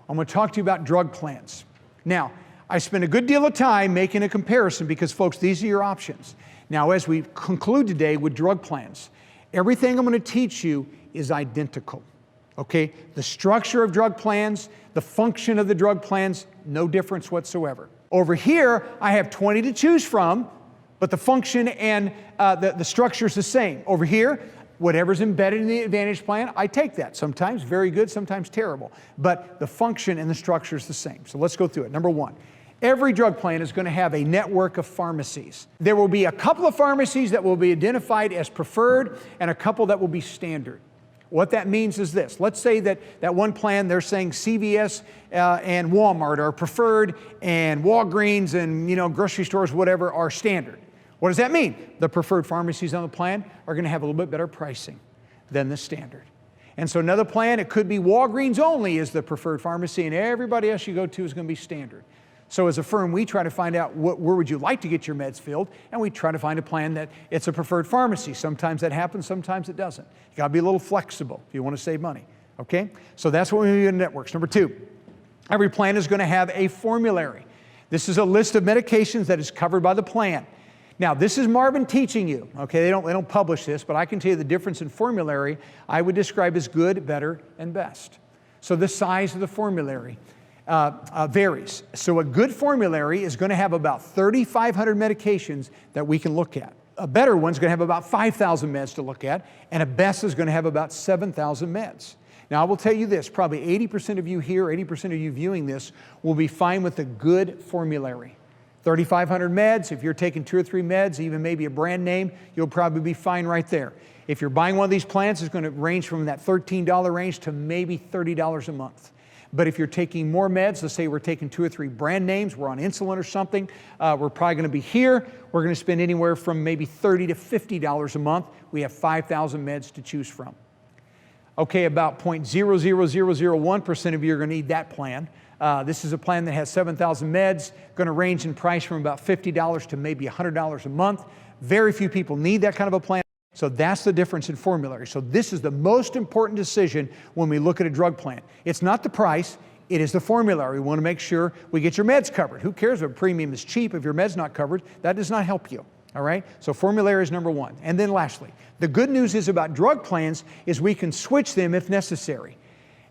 I'm going to talk to you about drug plans. Now, I spent a good deal of time making a comparison because, folks, these are your options. Now, as we conclude today with drug plans, everything I'm going to teach you is identical. Okay? The structure of drug plans, the function of the drug plans, no difference whatsoever. Over here, I have 20 to choose from, but the function and the structure is the same. Over here, whatever's embedded in the Advantage plan, I take that. Sometimes very good, sometimes terrible. But the function and the structure is the same. So let's go through it. Number one, every drug plan is going to have a network of pharmacies. There will be a couple of pharmacies that will be identified as preferred and a couple that will be standard. What that means is this. Let's say that one plan, they're saying CVS and Walmart are preferred and Walgreens and grocery stores, whatever, are standard. What does that mean? The preferred pharmacies on the plan are going to have a little bit better pricing than the standard. And so another plan, it could be Walgreens only is the preferred pharmacy and everybody else you go to is going to be standard. So as a firm, we try to find out where would you like to get your meds filled, and we try to find a plan that it's a preferred pharmacy. Sometimes that happens, sometimes it doesn't. You got to be a little flexible if you want to save money, okay? So that's what we do in networks. Number two, every plan is going to have a formulary. This is a list of medications that is covered by the plan. Now, this is Marvin teaching you, okay? They don't publish this, but I can tell you the difference in formulary I would describe as good, better, and best. So the size of the formulary varies. So a good formulary is going to have about 3,500 medications that we can look at. A better one's going to have about 5,000 meds to look at, and a best is going to have about 7,000 meds. Now, I will tell you this, probably 80% of you here, 80% of you viewing this will be fine with a good formulary. 3,500 meds, if you're taking 2 or 3 meds, even maybe a brand name, you'll probably be fine right there. If you're buying one of these plans, it's going to range from that $13 range to maybe $30 a month. But if you're taking more meds, let's say we're taking 2 or 3 brand names, we're on insulin or something, we're probably going to be here, we're going to spend anywhere from maybe $30 to $50 a month. We have 5,000 meds to choose from. Okay, about 0.00001% of you are going to need that plan. This is a plan that has 7,000 meds, going to range in price from about $50 to maybe $100 a month. Very few people need that kind of a plan. So that's the difference in formulary. So this is the most important decision when we look at a drug plan. It's not the price, it is the formulary. We want to make sure we get your meds covered. Who cares if a premium is cheap if your med's not covered? That does not help you. All right? So formulary is number one. And then lastly, the good news is about drug plans is we can switch them if necessary.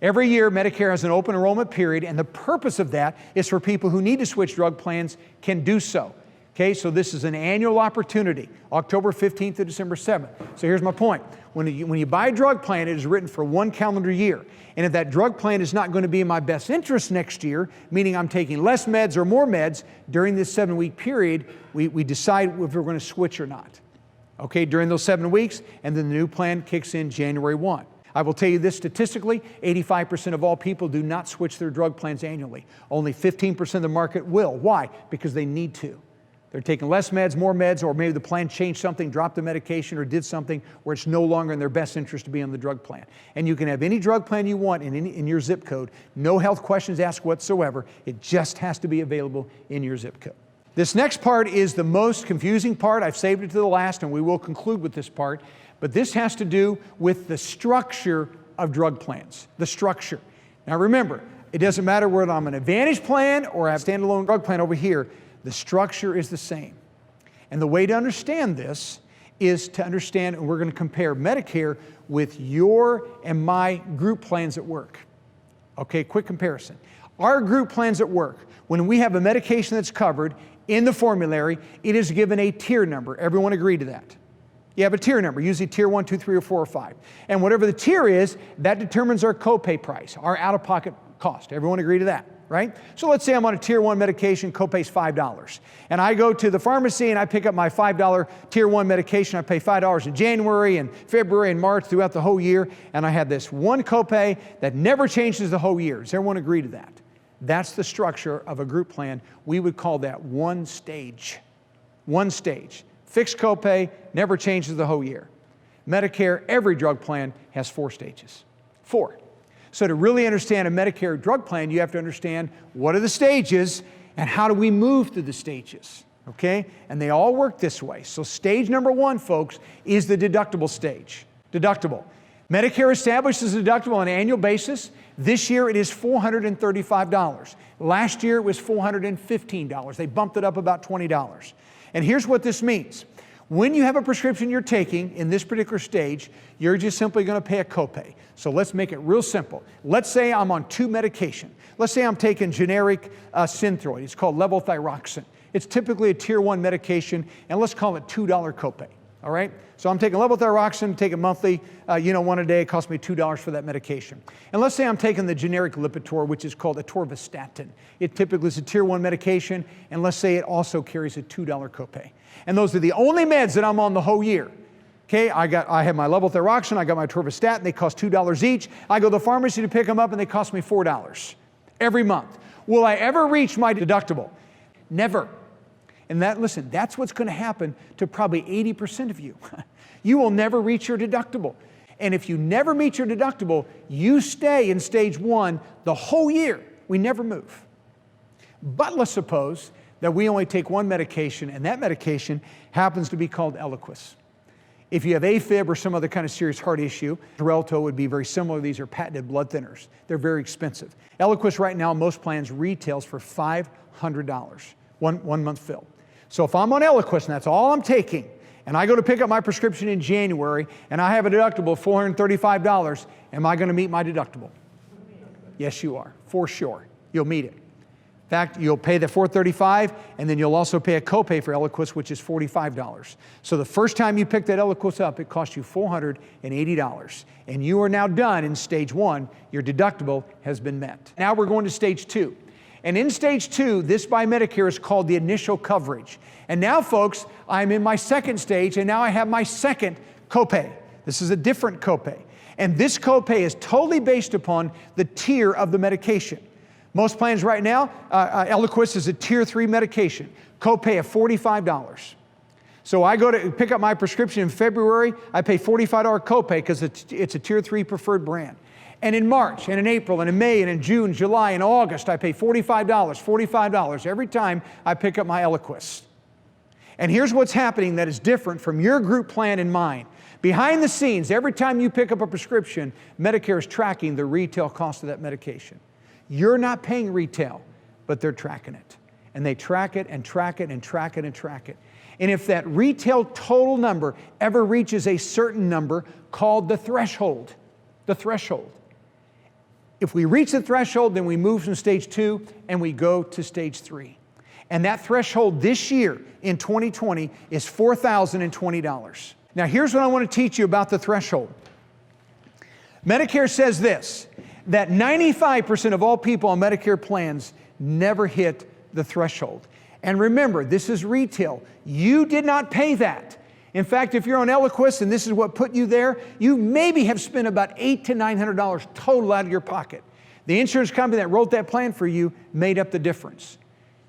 Every year, Medicare has an open enrollment period, and the purpose of that is for people who need to switch drug plans can do so. Okay, so this is an annual opportunity, October 15th to December 7th. So here's my point. When you buy a drug plan, it is written for 1 calendar year. And if that drug plan is not going to be in my best interest next year, meaning I'm taking less meds or more meds, during this 7-week period, we decide if we're going to switch or not. Okay, during those 7 weeks, and then the new plan kicks in January 1. I will tell you this statistically, 85% of all people do not switch their drug plans annually. Only 15% of the market will. Why? Because they need to. They're taking less meds, more meds, or maybe the plan changed something, dropped the medication, or did something where it's no longer in their best interest to be on the drug plan. And you can have any drug plan you want in your zip code. No health questions asked whatsoever. It just has to be available in your zip code. This next part is the most confusing part. I've saved it to the last, and we will conclude with this part. But this has to do with the structure of drug plans, the structure. Now remember, it doesn't matter whether I'm an Advantage plan or I have a standalone drug plan over here. The structure is the same. And the way to understand this is to understand, and we're going to compare Medicare with your and my group plans at work. Okay, quick comparison. Our group plans at work, when we have a medication that's covered in the formulary, it is given a tier number. Everyone agree to that? You have a tier number, usually tier 1, 2, 3, or 4, or 5. And whatever the tier is, that determines our copay price, our out-of-pocket cost. Everyone agree to that, right? So let's say I'm on a tier 1 medication, copay's $5. And I go to the pharmacy and I pick up my $5 tier 1 medication. I pay $5 in January and February and March throughout the whole year. And I have this one copay that never changes the whole year. Does everyone agree to that? That's the structure of a group plan. We would call that one stage. One stage. Fixed copay, never changes the whole year. Medicare, every drug plan has 4 stages. 4. So to really understand a Medicare drug plan, you have to understand what are the stages and how do we move through the stages, okay? And they all work this way. So stage number 1, folks, is the deductible stage. Deductible. Medicare establishes a deductible on an annual basis This year it is $435. Last year it was $415. They bumped it up about $20. And here's what this means. When you have a prescription you're taking in this particular stage, you're just simply going to pay a copay. So let's make it real simple. Let's say I'm on 2 medication. Let's say I'm taking generic Synthroid. It's called levothyroxine. It's typically a tier 1 medication, and let's call it $2 copay. All right? So I'm taking levothyroxine, take it monthly, one a day. It costs me $2 for that medication. And let's say I'm taking the generic Lipitor, which is called atorvastatin. It typically is a tier 1 medication, and let's say it also carries a $2 copay. And those are the only meds that I'm on the whole year. Okay, I have my levothyroxine, I got my atorvastatin, they cost $2 each. I go to the pharmacy to pick them up and they cost me $4 every month. Will I ever reach my deductible? Never. And listen, that's what's going to happen to probably 80% of you. You will never reach your deductible. And if you never meet your deductible, you stay in stage 1 the whole year. We never move. But let's suppose that we only take 1 medication, and that medication happens to be called Eliquis. If you have AFib or some other kind of serious heart issue, Xarelto would be very similar. These are patented blood thinners. They're very expensive. Eliquis right now, most plans retails for $500, one month fill. So if I'm on Eliquis and that's all I'm taking, and I go to pick up my prescription in January, and I have a deductible of $435, am I going to meet my deductible? Yes, you are, for sure. You'll meet it. In fact, you'll pay the $435, and then you'll also pay a copay for Eliquis, which is $45. So the first time you pick that Eliquis up, it costs you $480. And you are now done in stage 1. Your deductible has been met. Now we're going to stage 2. And in stage 2, this by Medicare is called the initial coverage. And now, folks, I'm in my second stage, and now I have my second copay. This is a different copay. And this copay is totally based upon the tier of the medication. Most plans right now, Eliquis is a tier 3 medication, copay of $45. So I go to pick up my prescription in February, I pay $45 copay because it's a tier 3 preferred brand. And in March, and in April, and in May, and in June, July, and August, I pay $45 every time I pick up my Eliquis. And here's what's happening that is different from your group plan and mine. Behind the scenes, every time you pick up a prescription, Medicare is tracking the retail cost of that medication. You're not paying retail, but they're tracking it. And they track it and track it and track it and track it. And if that retail total number ever reaches a certain number called the threshold, if we reach the threshold, then we move from stage 2 and we go to stage 3. And that threshold this year in 2020 is $4,020. Now here's what I want to teach you about the threshold. Medicare says this, that 95% of all people on Medicare plans never hit the threshold. And remember, this is retail. You did not pay that. In fact, if you're on Eliquis and this is what put you there, you maybe have spent about $800 to $900 total out of your pocket. The insurance company that wrote that plan for you made up the difference.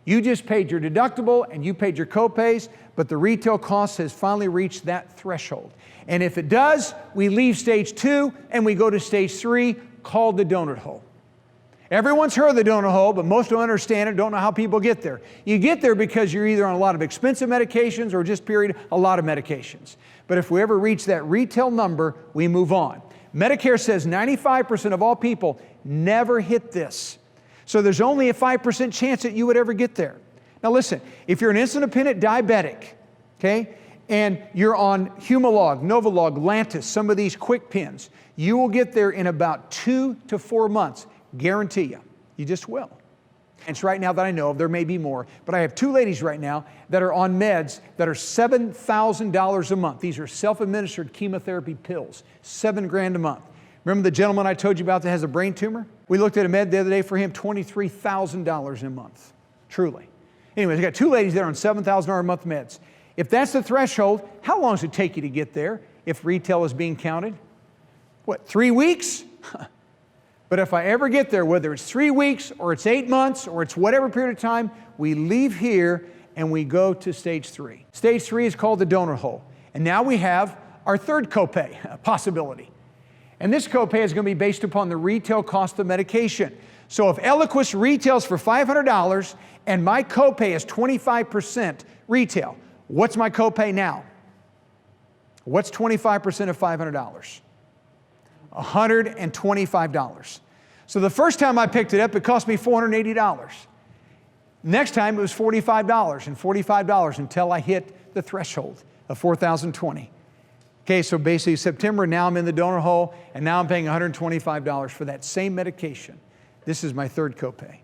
You just paid your deductible and you paid your copays, but the retail cost has finally reached that threshold. And if it does, we leave stage 2 and we go to stage 3, called the donut hole. Everyone's heard of the donut hole, but most don't understand it, don't know how people get there. You get there because you're either on a lot of expensive medications or just period a lot of medications. But if we ever reach that retail number, we move on. Medicare says 95% of all people never hit this. So there's only a 5% chance that you would ever get there. Now listen, if you're an insulin-dependent diabetic, okay, and you're on Humalog, Novolog, Lantus, some of these quick pins, you will get there in about 2 to 4 months. Guarantee you. You just will. And it's right now that I know of, there may be more, but I have 2 ladies right now that are on meds that are $7,000 a month. These are self-administered chemotherapy pills, $7,000 a month. Remember the gentleman I told you about that has a brain tumor? We looked at a med the other day for him, $23,000 a month. Truly. Anyways, I got 2 ladies there on $7,000 a month meds. If that's the threshold, how long does it take you to get there if retail is being counted? What, 3 weeks? But if I ever get there, whether it's 3 weeks or it's 8 months or it's whatever period of time, we leave here and we go to stage 3. Stage 3 is called the donut hole. And now we have our third copay possibility. And this copay is going to be based upon the retail cost of medication. So if Eliquis retails for $500 and my copay is 25% retail, what's my copay now? What's 25% of $500? $125. So the first time I picked it up, it cost me $480. Next time it was $45 and $45 until I hit the threshold of $4,020. Okay, so basically September, now I'm in the donut hole, and now I'm paying $125 for that same medication. This is my third copay.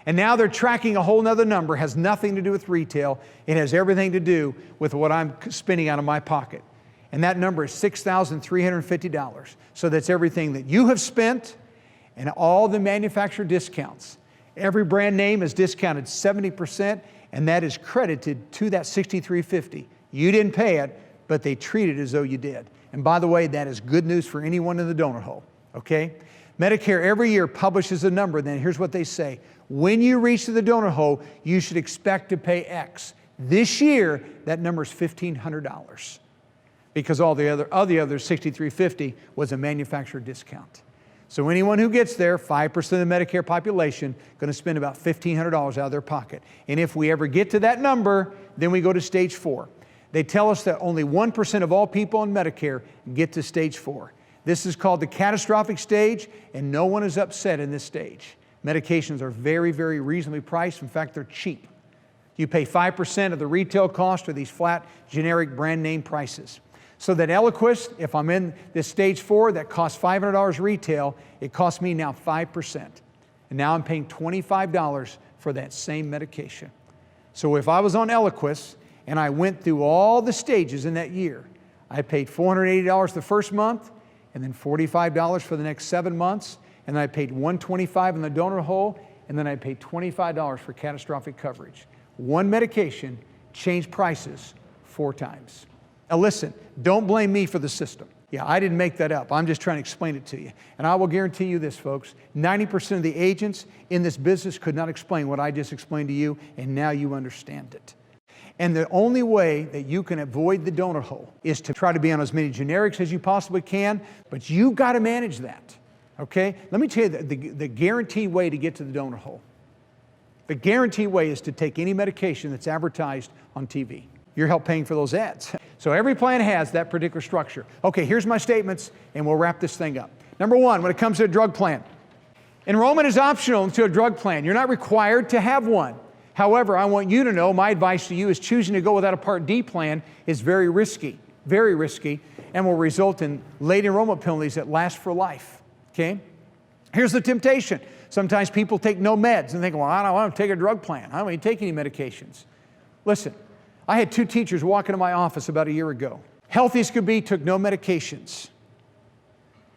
And now they're tracking a whole nother number, has nothing to do with retail. It has everything to do with what I'm spending out of my pocket. And that number is $6,350. So that's everything that you have spent and all the manufacturer discounts. Every brand name is discounted 70%, and that is credited to that $6,350. You didn't pay it, but they treat it as though you did. And by the way, that is good news for anyone in the donut hole, okay? Medicare every year publishes a number, then here's what they say. When you reach the donut hole, you should expect to pay X. This year, that number is $1,500 because all the other $6,350 was a manufacturer discount. So anyone who gets there, 5% of the Medicare population, going to spend about $1,500 out of their pocket. And if we ever get to that number, then we go to stage 4. They tell us that only 1% of all people on Medicare get to stage 4. This is called the catastrophic stage, and no one is upset in this stage. Medications are very, very reasonably priced. In fact, they're cheap. You pay 5% of the retail cost or these flat, generic brand name prices. So that Eliquis, if I'm in this stage 4, that costs $500 retail, it costs me now 5%. And now I'm paying $25 for that same medication. So if I was on Eliquis and I went through all the stages in that year, I paid $480 the first month, and then $45 for the next 7 months, and then I paid $125 in the donut hole, and then I paid $25 for catastrophic coverage. One medication changed prices 4 times. Now listen, don't blame me for the system. Yeah, I didn't make that up. I'm just trying to explain it to you. And I will guarantee you this, folks, 90% of the agents in this business could not explain what I just explained to you, and now you understand it. And the only way that you can avoid the donut hole is to try to be on as many generics as you possibly can, but you've got to manage that, okay? Let me tell you the guaranteed way to get to the donut hole. The guaranteed way is to take any medication that's advertised on TV. You're help paying for those ads. So every plan has that particular structure. Okay, here's my statements, and we'll wrap this thing up. Number 1, when it comes to a drug plan, enrollment is optional to a drug plan. You're not required to have one. However, I want you to know, my advice to you is choosing to go without a Part D plan is very risky, and will result in late enrollment penalties that last for life, okay? Here's the temptation. Sometimes people take no meds and think, well, I don't want to take a drug plan. I don't want to take any medications. Listen, I had 2 teachers walk into my office about a year ago. Healthy as could be, took no medications.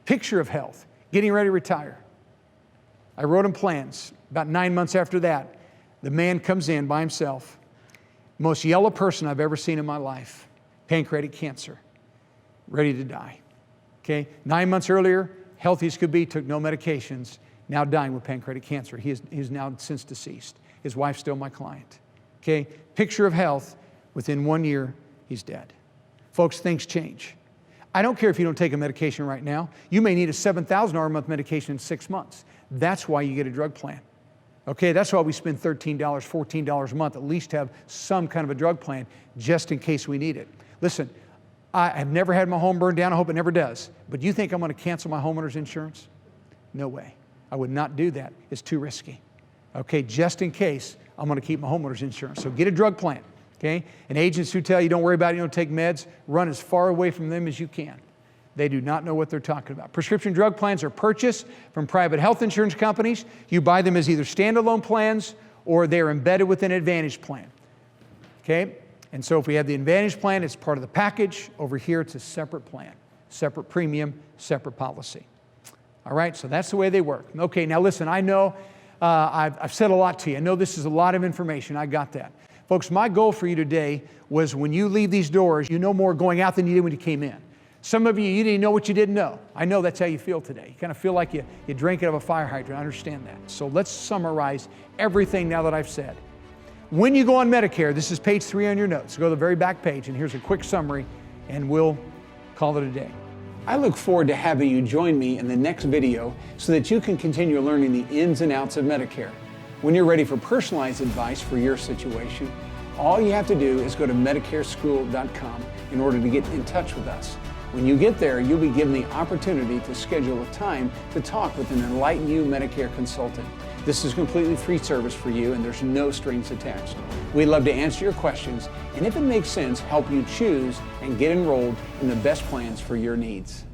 Picture of health, getting ready to retire. I wrote them plans. About 9 months after that, the man comes in by himself. Most yellow person I've ever seen in my life. Pancreatic cancer. Ready to die. Okay? 9 months earlier, healthy as could be, took no medications, now dying with pancreatic cancer. He is now since deceased. His wife's still my client. Okay? Picture of health. Within 1 year, he's dead. Folks, things change. I don't care if you don't take a medication right now. You may need a $7,000 a month medication in 6 months. That's why you get a drug plan. Okay, that's why we spend $13, $14 a month, at least have some kind of a drug plan just in case we need it. Listen, I have never had my home burned down. I hope it never does. But do you think I'm going to cancel my homeowner's insurance? No way. I would not do that. It's too risky. Okay, just in case, I'm going to keep my homeowner's insurance. So get a drug plan. Okay? And agents who tell you don't worry about it, you don't take meds, run as far away from them as you can. They do not know what they're talking about. Prescription drug plans are purchased from private health insurance companies. You buy them as either standalone plans or they're embedded with an Advantage plan. Okay? And so if we have the Advantage plan, it's part of the package. Over here, it's a separate plan, separate premium, separate policy. All right? So that's the way they work. Okay, now listen, I know I've said a lot to you. I know this is a lot of information. I got that. Folks, my goal for you today was when you leave these doors, you know more going out than you did when you came in. Some of you didn't know what you didn't know. I know that's how you feel today. You kind of feel like you drank out of a fire hydrant. I understand that. So let's summarize everything now that I've said. When you go on Medicare, this is page 3 on your notes. Go to the very back page, and here's a quick summary, and we'll call it a day. I look forward to having you join me in the next video so that you can continue learning the ins and outs of Medicare. When you're ready for personalized advice for your situation, all you have to do is go to MedicareSchool.com in order to get in touch with us. When you get there, you'll be given the opportunity to schedule a time to talk with an Enlighten You Medicare consultant. This is a completely free service for you, and there's no strings attached. We'd love to answer your questions, and if it makes sense, help you choose and get enrolled in the best plans for your needs.